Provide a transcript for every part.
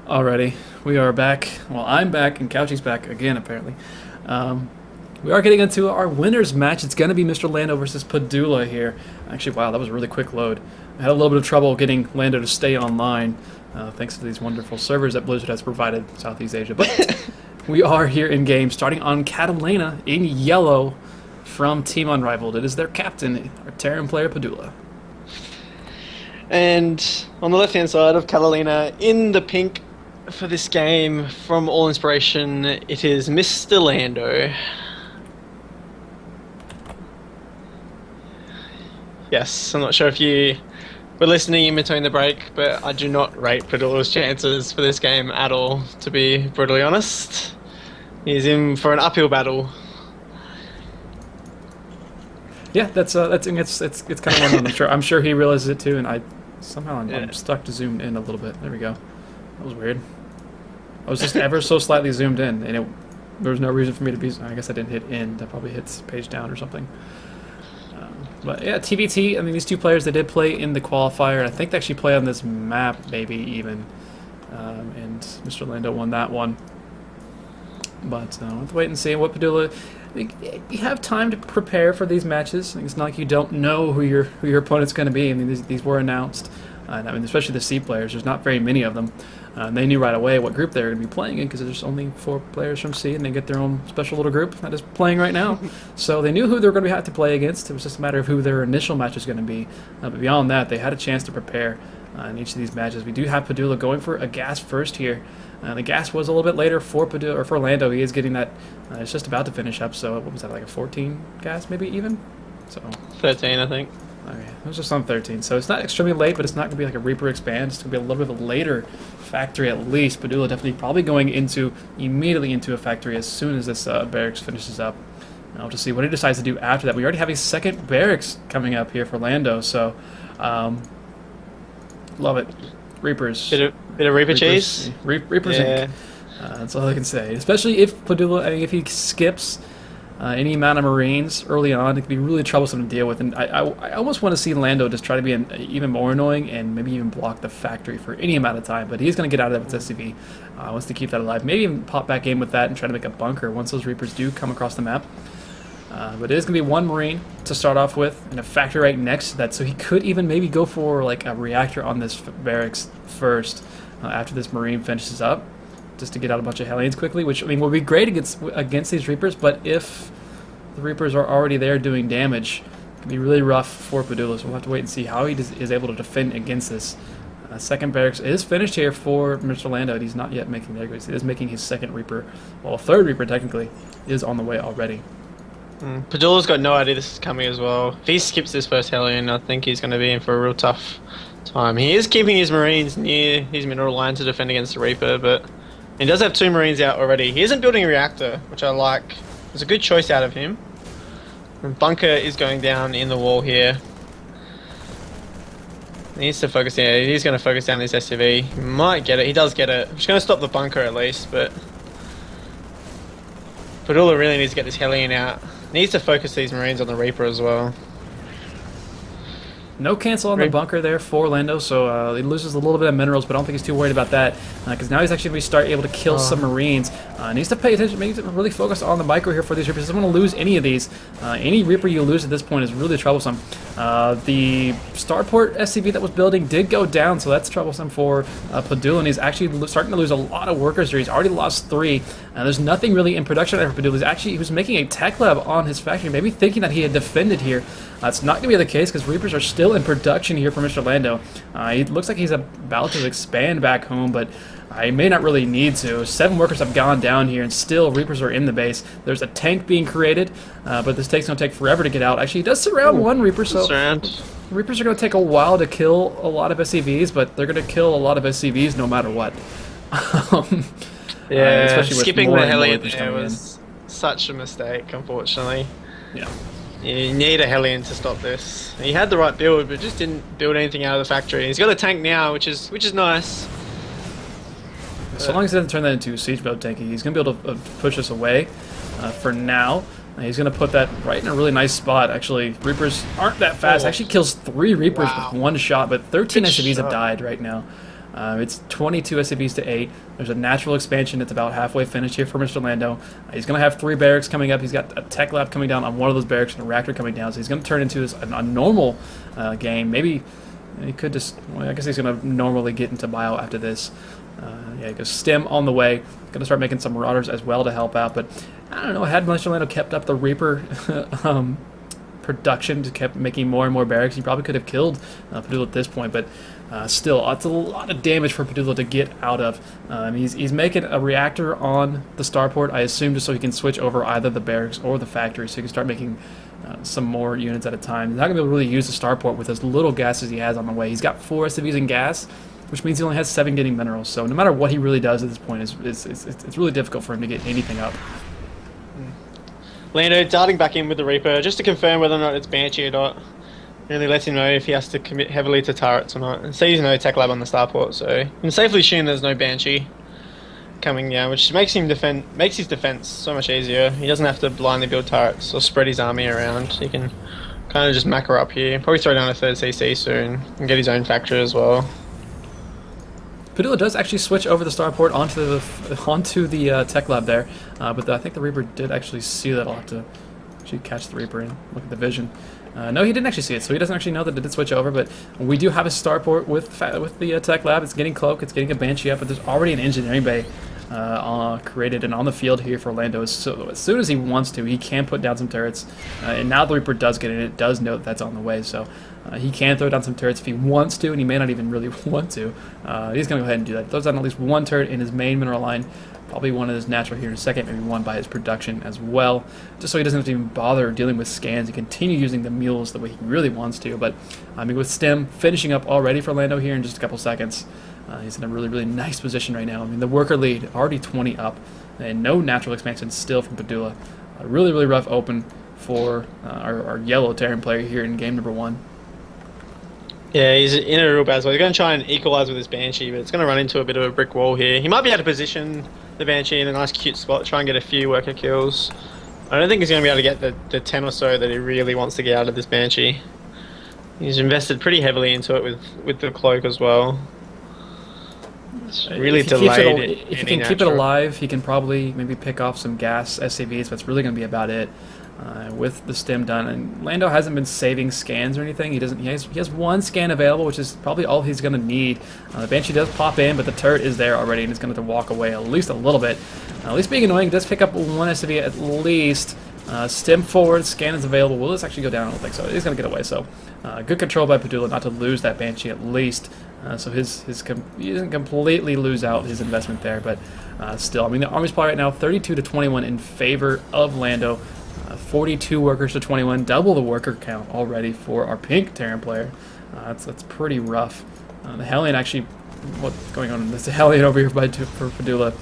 Alrighty, we are back. Well, I'm back, and Couchy's back again, apparently. We are getting into our winners match. It's going to be Mr. Lando versus Padula here. Actually, wow, that was a really quick load. I had a little bit of trouble getting Lando to stay online, thanks to these wonderful servers that Blizzard has provided Southeast Asia. But we are here in game, starting on Catalina in yellow from Team Unrivaled. It is their captain, our Terran player Padula. And on the left-hand side of Catalina, in the pink for this game, from All Inspiration, it is Mr. Lando. Yes, I'm not sure if you were listening in between the break, but I do not rate Padula's chances for this game at all, to be brutally honest. He's in for an uphill battle. Yeah, it's kind of one. I'm sure he realizes it too, and I'm stuck to zoom in a little bit. There we go. That was weird. I was just ever so slightly zoomed in, and there was no reason for me to be. I guess I didn't hit end. That probably hits page down or something. But yeah, TVT. I mean, these two players, they did play in the qualifier, and I think they actually play on this map, maybe even. And Mr. Lando won that one. But we'll have to wait and see what Padula. You have time to prepare for these matches. It's not like you don't know who your opponent's going to be. I mean, these were announced. I mean, especially the C players. There's not very many of them. They knew right away what group they were going to be playing in because there's only 4 players from C, and they get their own special little group that is playing right now. So they knew who they were going to have to play against. It was just a matter of who their initial match was going to be. But beyond that, they had a chance to prepare in each of these matches. We do have Padula going for a gas first here. The gas was a little bit later for Padula, or for Lando. He is getting that. It's just about to finish up. So what was that, like a 14 gas, maybe even? So 13, I think. Okay, it was just on 13, so it's not extremely late, but it's not going to be like a Reaper expand. It's going to be a little bit of a later factory at least. Padula definitely probably going immediately into a factory as soon as this barracks finishes up. And I'll just see what he decides to do after that. We already have a second barracks coming up here for Lando, so love it. Reapers. Bit of Reaper cheese? Reapers Inc. That's all I can say. Especially if Padula, I mean, if he skips any amount of Marines early on, it can be really troublesome to deal with. And I almost want to see Lando just try to be even more annoying and maybe even block the factory for any amount of time. But he's going to get out of that with SCV. Wants to keep that alive. Maybe even pop back in with that and try to make a bunker once those Reapers do come across the map. But it is going to be 1 Marine to start off with and a factory right next to that. So he could even maybe go for like a reactor on this barracks first after this Marine finishes up, just to get out a bunch of Hellions quickly, which, I mean, will be great against these Reapers, but if the Reapers are already there doing damage, it can be really rough for Padula, so we'll have to wait and see how he is able to defend against this. Second barracks is finished here for Mr. Lando. He's not yet making the upgrades. He is making his second Reaper, well, third Reaper technically, is on the way already. Padula's got no idea this is coming as well. If he skips this first Hellion, I think he's going to be in for a real tough time. He is keeping his Marines near his mineral line to defend against the Reaper, but he does have 2 Marines out already. He isn't building a reactor, which I like. It's a good choice out of him. And bunker is going down in the wall here. He needs to focus. Yeah, he's going to focus down this SUV. He might get it. He does get it. He's going to stop the bunker at least, but Padula really needs to get this Hellion out. Needs to focus these Marines on the Reaper as well. No cancel on the bunker there for Lando, so he loses a little bit of minerals, but I don't think he's too worried about that, because now he's actually going to start able to kill some Marines. Needs to pay attention, needs to really focus on the micro here for these Reapers. He doesn't want to lose any of these. Any Reaper you lose at this point is really troublesome. The starport SCV that was building did go down, so that's troublesome for Padula, and he's actually starting to lose a lot of workers here. He's already lost 3. There's nothing really in production there for Padula. He was making a tech lab on his factory, maybe thinking that he had defended here. It's not going to be the case because Reapers are still in production here for Mr. Lando. It looks like he's about to expand back home, but he may not really need to. 7 workers have gone down here, and still Reapers are in the base. There's a tank being created, but this tank's going to take forever to get out. Actually, he does surround 1 Reaper, so Reapers are going to take a while to kill a lot of SCVs, but they're going to kill a lot of SCVs no matter what. Yeah, especially with skipping the Hellion there was such a mistake, unfortunately. Yeah. You need a Hellion to stop this. He had the right build, but just didn't build anything out of the factory. He's got a tank now, which is nice. So long as he doesn't turn that into a siege mode tank, he's going to be able to push us away for now. He's going to put that right in a really nice spot. Actually, Reapers aren't that fast. Actually kills 3 Reapers with 1 shot, but 13 SCVs have died right now. It's 22 SCVs to 8. There's a natural expansion that's about halfway finished here for Mr. Lando. He's going to have 3 barracks coming up. He's got a tech lab coming down on one of those barracks and a reactor coming down. So he's going to turn into a normal game. Maybe he could just... Well, I guess he's going to normally get into bio after this. Yeah, he goes stem on the way. Going to start making some marauders as well to help out. But I don't know. Had Mr. Lando kept up the Reaper... production, just kept making more and more barracks, he probably could have killed Padula at this point, but still, it's a lot of damage for Padula to get out of. He's making a reactor on the starport, I assume, just so he can switch over either the barracks or the factory, so he can start making some more units at a time. He's not going to be able to really use the starport with as little gas as he has on the way. He's got 4 SCVs in gas, which means he only has 7 getting minerals, so no matter what he really does at this point, it's really difficult for him to get anything up. Lando darting back in with the Reaper just to confirm whether or not it's Banshee or not. Really lets him know if he has to commit heavily to turrets or not. And sees no tech lab on the starport, so you can safely assume there's no Banshee coming down, which makes his defense so much easier. He doesn't have to blindly build turrets or spread his army around. He can kind of just macro up here. Probably throw down a 3rd CC soon and get his own factory as well. Padula does actually switch over the starport onto the tech lab there, but I think the Reaper did actually see that. I'll have to actually catch the Reaper and look at the vision. No, he didn't actually see it, so he doesn't actually know that it did switch over, but we do have a starport with the tech lab. It's getting cloak, it's getting a Banshee up, but there's already an engineering bay created and on the field here for Lando. So as soon as he wants to, he can put down some turrets, and now the Reaper does get in. It does know that that's on the way, so he can throw down some turrets if he wants to, and he may not even really want to. He's going to go ahead and do that. Throws down at least 1 turret in his main mineral line, probably one of his natural here in a second, maybe 1 by his production as well, just so he doesn't have to even bother dealing with scans and continue using the mules the way he really wants to. But I mean, with stem finishing up already for Lando here in just a couple seconds, he's in a really, really nice position right now. I mean, the worker lead already 20 up, and no natural expansion still from Padula. A really, really rough open for our yellow Terran player here in game number 1. Yeah, he's in a real bad spot. He's going to try and equalise with his Banshee, but it's going to run into a bit of a brick wall here. He might be able to position the Banshee in a nice cute spot, try and get a few worker kills. I don't think he's going to be able to get the 10 or so that he really wants to get out of this Banshee. He's invested pretty heavily into it with the cloak as well. It's really delayed. If he can keep it alive, he can probably maybe pick off some gas SCVs, but it's really going to be about it. With the stem done, and Lando hasn't been saving scans or anything. He doesn't. He has 1 scan available, which is probably all he's going to need. The Banshee does pop in, but the turret is there already, and it's going to have to walk away at least a little bit. At least being annoying, it does pick up 1 SCV at least. Stem forward, scan is available. Will this actually go down? I don't think so. He's going to get away. So good control by Padula not to lose that Banshee at least. So he doesn't completely lose out his investment there, but still, I mean, the army supply right now 32 to 21 in favor of Lando. 42 workers to 21, double the worker count already for our pink Terran player. That's pretty rough. The Hellion actually, what's going on? There's a Hellion over here for Padula,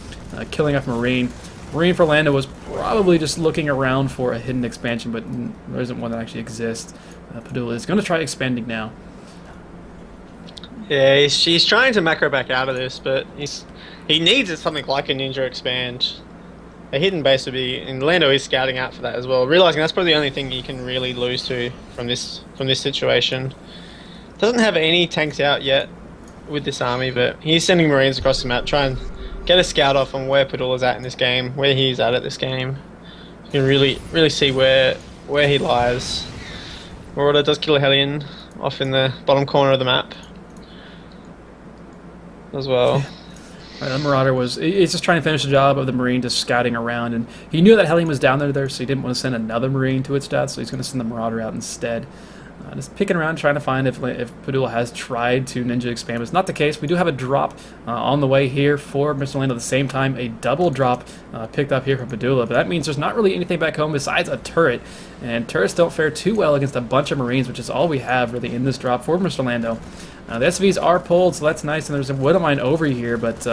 killing off Marine. Marine for Lando was probably just looking around for a hidden expansion, but there isn't one that actually exists. Padula is going to try expanding now. Yeah, he's trying to macro back out of this, but he needs something like a ninja expand. A hidden base would be, and Lando is scouting out for that as well, realizing that's probably the only thing he can really lose to from this situation. Doesn't have any tanks out yet with this army, but he's sending Marines across the map, try and get a scout off on where Padula's at in this game, where he's at this game. You can really see where he lies. Marauder does kill a Hellion off in the bottom corner of the map as well. Right, the Marauder he's just trying to finish the job of the Marine just scouting around, and he knew that Hellion was down there, so he didn't want to send another Marine to its death, so he's going to send the Marauder out instead. Just picking around, trying to find if Padula has tried to ninja expand, but it's not the case. We do have a drop on the way here for Mr. Lando at the same time, a double drop picked up here from Padula, but that means there's not really anything back home besides a turret, and turrets don't fare too well against a bunch of Marines, which is all we have really in this drop for Mr. Lando. The SVs are pulled, so that's nice, and there's a Widow Mine over here, but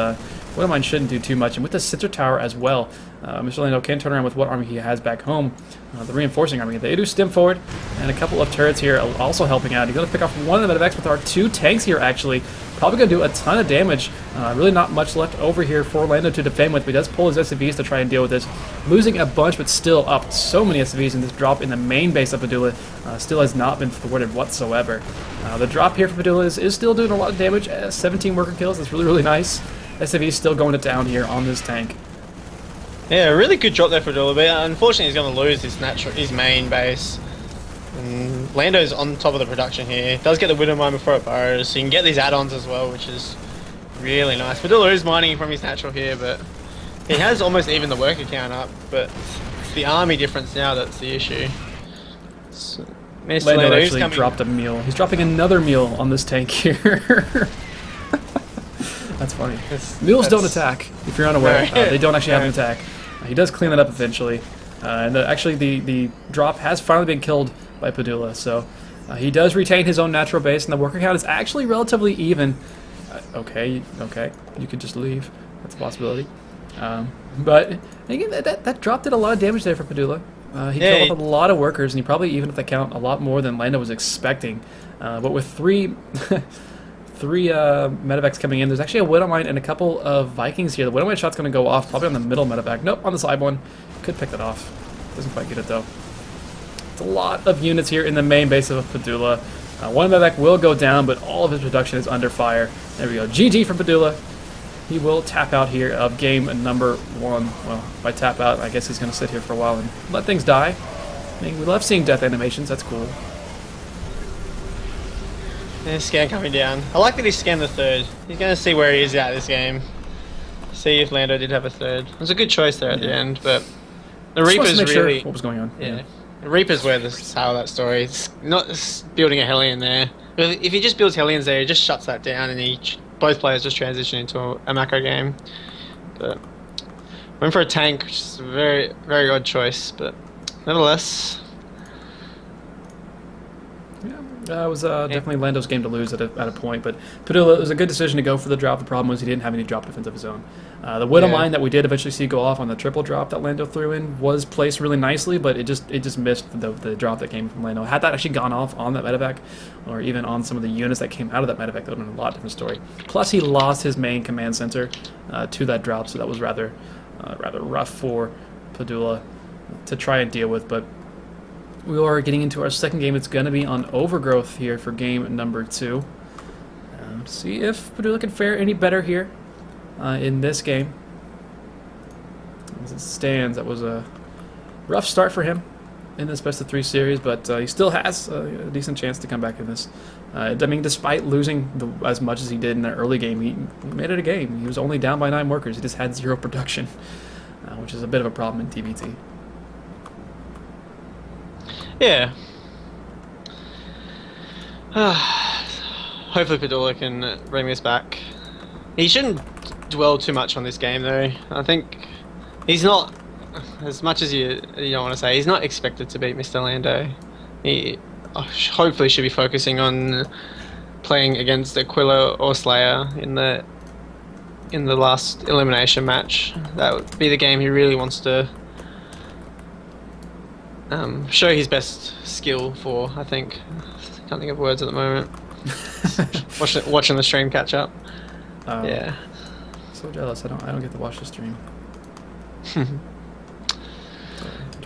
Widowmine shouldn't do too much. And with the Sensor Tower as well, Mr. Lando can turn around with what army he has back home. The reinforcing army. They do stem forward, and a couple of turrets here are also helping out. He's going to pick off one of the medevacs with our 2 tanks here, actually. Probably going to do a ton of damage. Really not much left over here for Lando to defend with, but he does pull his SCVs to try and deal with this. Losing a bunch, but still up so many SCVs, and this drop in the main base of Padula still has not been thwarted whatsoever. The drop here for Padula is still doing a lot of damage. 17 worker kills. That's really, really nice. SCV is still going to town here on this tank. Yeah, really good drop there for Padula, but unfortunately he's going to lose his main base. And Lando's on top of the production here. Does get the Widow Mine before it burrows, so you can get these add-ons as well, which is really nice. Padula is mining from his natural here, but he has almost even the worker count up, but it's the army difference now that's the issue. So, Lando actually dropped a meal. He's dropping another meal on this tank here. That's funny. Mules don't attack, if you're unaware. They don't actually have an attack. He does clean it up eventually. And actually the drop has finally been killed by Padula, so he does retain his own natural base, and the worker count is actually relatively even. Okay, you could just leave. That's a possibility. But again, that drop did a lot of damage there for Padula. He killed off a lot of workers, and he probably evened up the count a lot more than Lando was expecting. But with three medevacs coming in, there's actually a Widow Mine and a couple of Vikings here. The Widow Mine shot's going to go off, probably on the middle medevac. Nope, on the side one. Could pick that off. Doesn't quite get it, though. It's a lot of units here in the main base of Padula. One medevac will go down, but all of his production is under fire. There we go. GG from Padula. He will tap out here of game number 1. Well, by tap out, I guess he's going to sit here for a while and let things die. I mean, we love seeing death animations. That's cool. Yeah, scan coming down. I like that he scanned the 3rd. He's going to see where he is at this game. See if Lando did have a 3rd. It was a good choice there at the end, but the Reaper's really... What was going on. Yeah. The Reaper's where the sale of that story. It's not building a Hellion there. If he just builds Hellions there, he just shuts that down, and both players just transition into a macro game. But went for a tank, which is a very, very odd choice, but nevertheless... It was definitely Lando's game to lose at a point, but Padula, it was a good decision to go for the drop. The problem was he didn't have any drop defense of his own. The Widow Mine that we did eventually see go off on the triple drop that Lando threw in was placed really nicely, but it just missed the drop that came from Lando. Had that actually gone off on that medevac, or even on some of the units that came out of that medevac, that would have been a lot different story. Plus, he lost his main command center to that drop, so that was rather rough for Padula to try and deal with, but we are getting into our second game. It's going to be on Overgrowth here for game number 2. See if Padula can fare any better here in this game. As it stands, that was a rough start for him in this best of 3 series, but he still has a decent chance to come back in this. I mean, despite losing as much as he did in the early game, he made it a game. He was only down by 9 workers. He just had 0 production, which is a bit of a problem in TBT. Yeah. Hopefully Padula can bring this back. He shouldn't dwell too much on this game, though. I think he's not, as much as you don't want to say, he's not expected to beat Mr. Lando. He hopefully should be focusing on playing against Aquila or Slayer in the last elimination match. That would be the game he really wants to show his best skill for, I think. Can't think of words at the moment. watching the stream catch up. Yeah. So jealous. I don't get to watch the stream.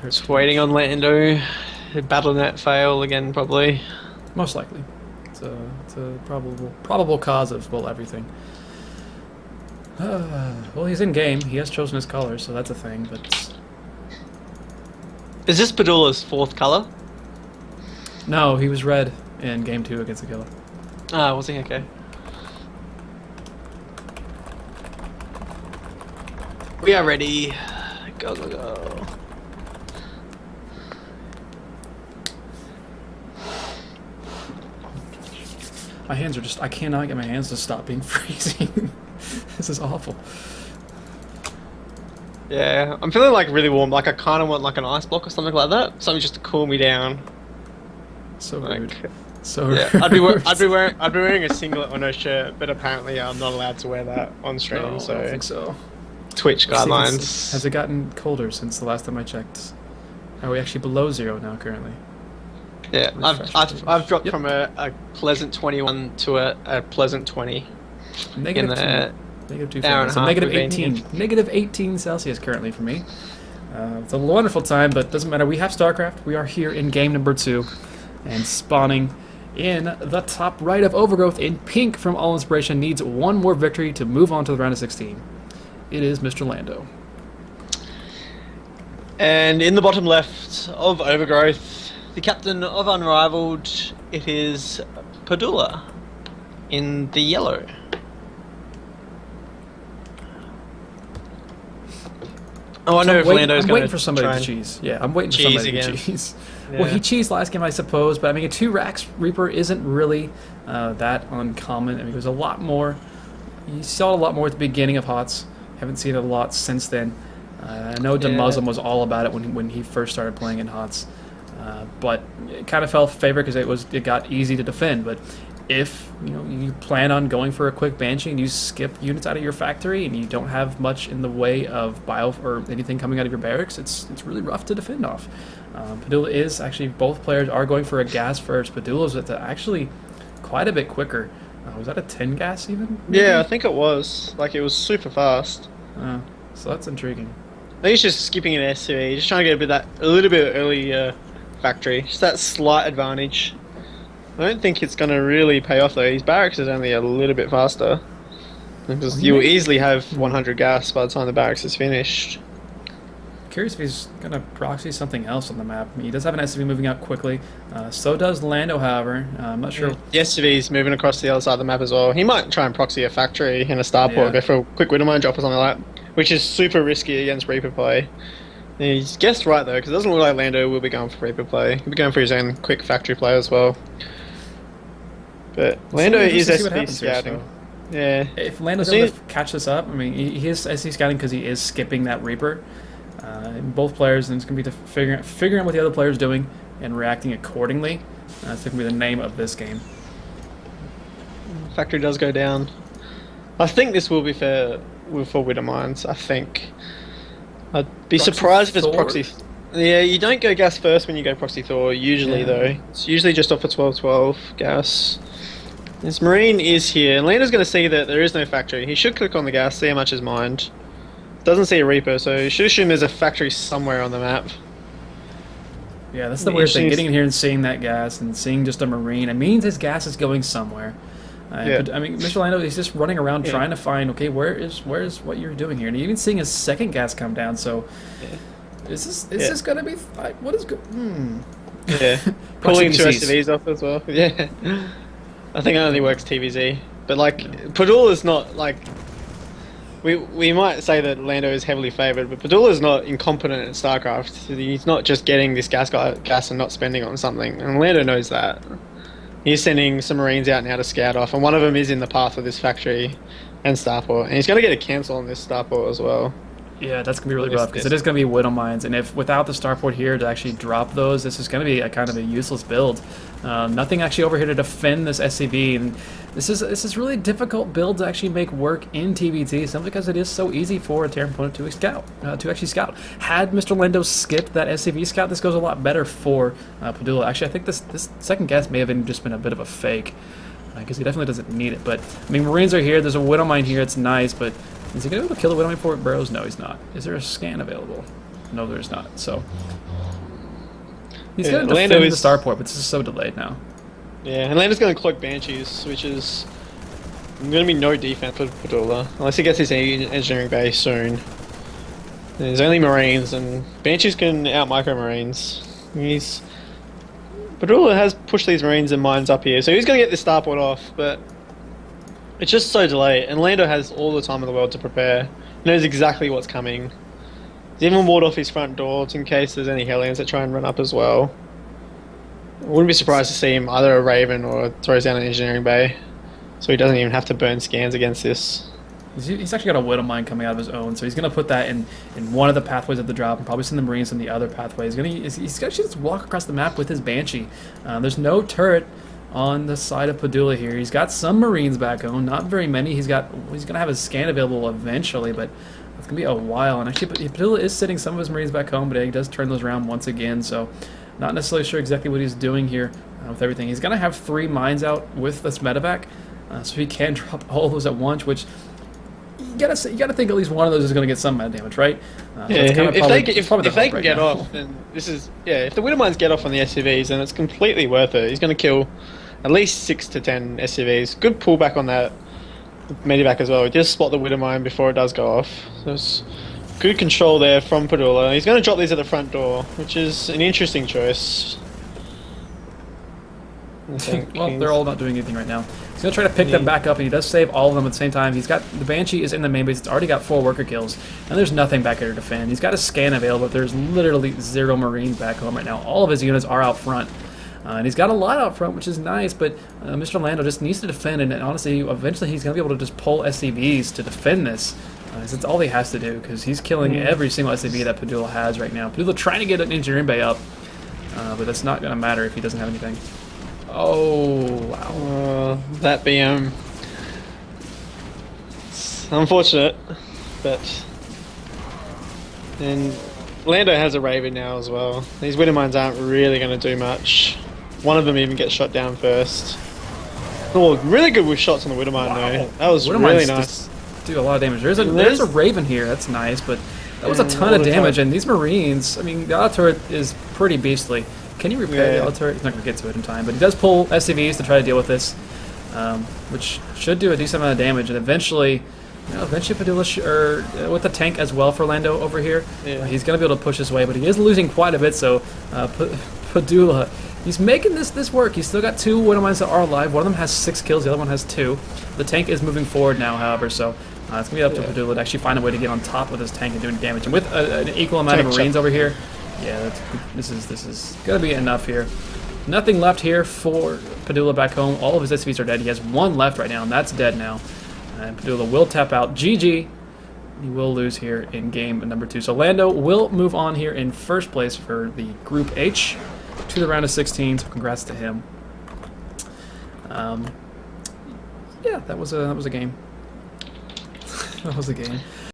Just waiting on Lando. Battle.net fail again, probably. Most likely. It's a probable cause of, well, everything. Well, he's in game. He has chosen his colors, so that's a thing, but... Is this Padula's 4th color? No, he was red in game 2 against Aquila. Ah, was he? Okay. We are ready. Go, go, go. My hands are just... I cannot get my hands to stop being freezing. This is awful. Yeah, I'm feeling like really warm. Like I kind of want like an ice block or something like that. Something just to cool me down. So like, rude. So Yeah, I'd be wearing a singlet or no shirt, but apparently I'm not allowed to wear that on stream. No, So I don't think so. Twitch Let's see if guidelines. has it gotten colder since the last time I checked? Are we actually below 0 now currently? Yeah, Refresh I've dropped Yep. from a pleasant 21 to a pleasant 20 Negative in 2. the Negative 2 hour and Fahrenheit. a So half negative we've been 18. here. Negative 18 Celsius currently for me. It's a wonderful time, but doesn't matter. We have StarCraft. We are here in game number 2. And spawning in the top right of Overgrowth in pink from All Inspiration needs one more victory to move on to the round of 16. It is Mr. Lando. And in the bottom left of Overgrowth, the captain of Unrivaled, it is Padula in the yellow. Oh, I know if Lando's I'm going waiting for somebody try to and cheese. Yeah, I'm waiting for cheese somebody again. to cheese. Yeah. Well, he cheesed last game, I suppose, but I mean, a 2 Rax Reaper isn't really that uncommon. I mean, there's a lot more. You saw it a lot more at the beginning of HOTS. Haven't seen it a lot since then. I know Demuslim was all about it when he first started playing in HOTS, but it kind of fell favor because it got easy to defend. But if you plan on going for a quick Banshee and you skip units out of your factory and you don't have much in the way of bio or anything coming out of your barracks, it's really rough to defend off. Padula is actually, both players are going for a gas first. Padula's at actually quite a bit quicker. Was that a 10 gas even? Maybe? Yeah, I think it was. Like, it was super fast. So that's intriguing. I think he's just skipping an SUV, just trying to get a little bit early factory. Just that slight advantage. I don't think it's going to really pay off though. His barracks is only a little bit faster. Because you'll easily have 100 gas by the time the barracks is finished. Curious if he's going to proxy something else on the map. I mean, he does have an SUV moving out quickly. So does Lando, however. I'm not sure. The SUV's moving across to the other side of the map as well. He might try and proxy a factory in a starport, go for a quick Widowmine drop or something like that, which is super risky against Reaper play. He's guessed right though, because it doesn't look like Lando will be going for Reaper play. He'll be going for his own quick factory play as well. But Lando is SC scouting. Yeah. If Lando's able to catch this up, I mean, he is SC scouting because he is skipping that Reaper. Both players, and it's going to be figuring out what the other player is doing and reacting accordingly. That's going to be the name of this game. Factory does go down. I think this will be fair for Widowmines, I think. I'd be surprised if it's proxy. Yeah, you don't go gas first when you go proxy Thor, usually though. It's usually just off a 12-12 gas. This Marine is here, and Lando's going to see that there is no factory. He should click on the gas, see how much is mined. Doesn't see a Reaper, so you should assume there's a factory somewhere on the map. Yeah, that's the weird thing. Getting in here and seeing that gas and seeing just a Marine, it means his gas is going somewhere. But, I mean, Mr. Lando, he's just running around trying to find, okay, where is what you're doing here? And even seeing his second gas come down, so is this going to be, what is good? Yeah, pulling 2 SUVs off as well. Yeah, I think it only works TVZ. But, like, Padula's not, like, we might say that Lando is heavily favoured, but Padula's not incompetent at StarCraft. He's not just getting this gas and not spending on something, and Lando knows that. He's sending some Marines out now to scout off, and one of them is in the path of this factory and starport, and he's going to get a cancel on this starport as well. Yeah, that's going to be really rough, because it is going to be Widow Mines, and if without the starport here to actually drop those, this is going to be a kind of a useless build. Nothing actually over here to defend this SCV, and this is really a difficult build to actually make work in TVT, simply because it is so easy for a Terran opponent to actually scout. Had Mr. Lando skipped that SCV scout, this goes a lot better for Padula. Actually, I think this second gas may have just been a bit of a fake, because he definitely doesn't need it. But I mean, Marines are here. There's a Widow Mine here. It's nice, but is he going to be able to kill the Widow Mine before it burrows? No, he's not. Is there a scan available? No, there's not. So he's going to defend the starport, but this is so delayed now. Yeah, and Lando's going to cloak Banshees, which is going to be no defense for Padula, unless he gets his engineering base soon. There's only Marines, and Banshees can out-micro Marines. Padula has pushed these Marines and mines up here, so he's going to get this starport off, but it's just so delayed, and Lando has all the time in the world to prepare. He knows exactly what's coming. He's even walled off his front doors in case there's any Hellions that try and run up as well. I wouldn't be surprised to see him either a Raven or throws down an engineering bay, so he doesn't even have to burn scans against this. He's actually got a Widow Mine coming out of his own, so he's going to put that in one of the pathways of the drop and probably send the Marines in the other pathway. He's going to just walk across the map with his Banshee. There's no turret on the side of Padula here. He's got some Marines back home, not very many. He's going to have his scan available eventually, but it's going to be a while. And actually, Padula is sitting some of his Marines back home, but he does turn those around once again, so not necessarily sure exactly what he's doing here with everything. He's going to have 3 mines out with this medevac, so he can drop all of those at once, which you gotta think at least one of those is going to get some meta damage, right? So if they can get off, then if the Widowmines get off on the SCVs, then it's completely worth it. He's going to kill at least 6 to 10 SCVs. Good pullback on that medevac as well. Just spot the Widowmine before it does go off. So it's good control there from Padula. He's going to drop these at the front door, which is an interesting choice. Well, they're all not doing anything right now. He's going to try to pick them back up, and he does save all of them at the same time. He's got the Banshee is in the main base. It's already got 4 worker kills, and there's nothing back here to defend. He's got a scan available, but there's literally 0 Marines back home right now. All of his units are out front, and he's got a lot out front, which is nice, but Mr. Lando just needs to defend, and honestly, eventually he's going to be able to just pull SCVs to defend this. That's all he has to do, because he's killing every single SCV that Padula has right now. Padula trying to get an engineering bay up, but that's not going to matter if he doesn't have anything. Oh, wow. That BM. It's unfortunate, but... And Lando has a Raven now as well. These Widowmines aren't really going to do much. One of them even gets shot down first. Oh, really good with shots on the Widowmine though. That was really nice. Do a lot of damage. There's a Raven here, that's nice, but that was a ton of damage, and these Marines, I mean, the auto turret is pretty beastly. Can you repair the auto turret? He's not going to get to it in time, but he does pull SCVs to try to deal with this, which should do a decent amount of damage, and eventually Padula, with the tank as well for Lando over here, he's going to be able to push his way, but he is losing quite a bit, so Padula, he's making this work. He's still got 2 Widowmines that are alive. One of them has 6 kills, the other one has 2. The tank is moving forward now, however, so it's going to be up to Padula to actually find a way to get on top of this tank and doing damage. And with an equal amount of Marines over here, yeah, this is going to be enough here. Nothing left here for Padula back home. All of his SCVs are dead. He has 1 left right now, and that's dead now. And Padula will tap out. GG. He will lose here in game number 2. So Lando will move on here in first place for the Group H to the round of 16. So congrats to him. Yeah, that was a game. That was a game.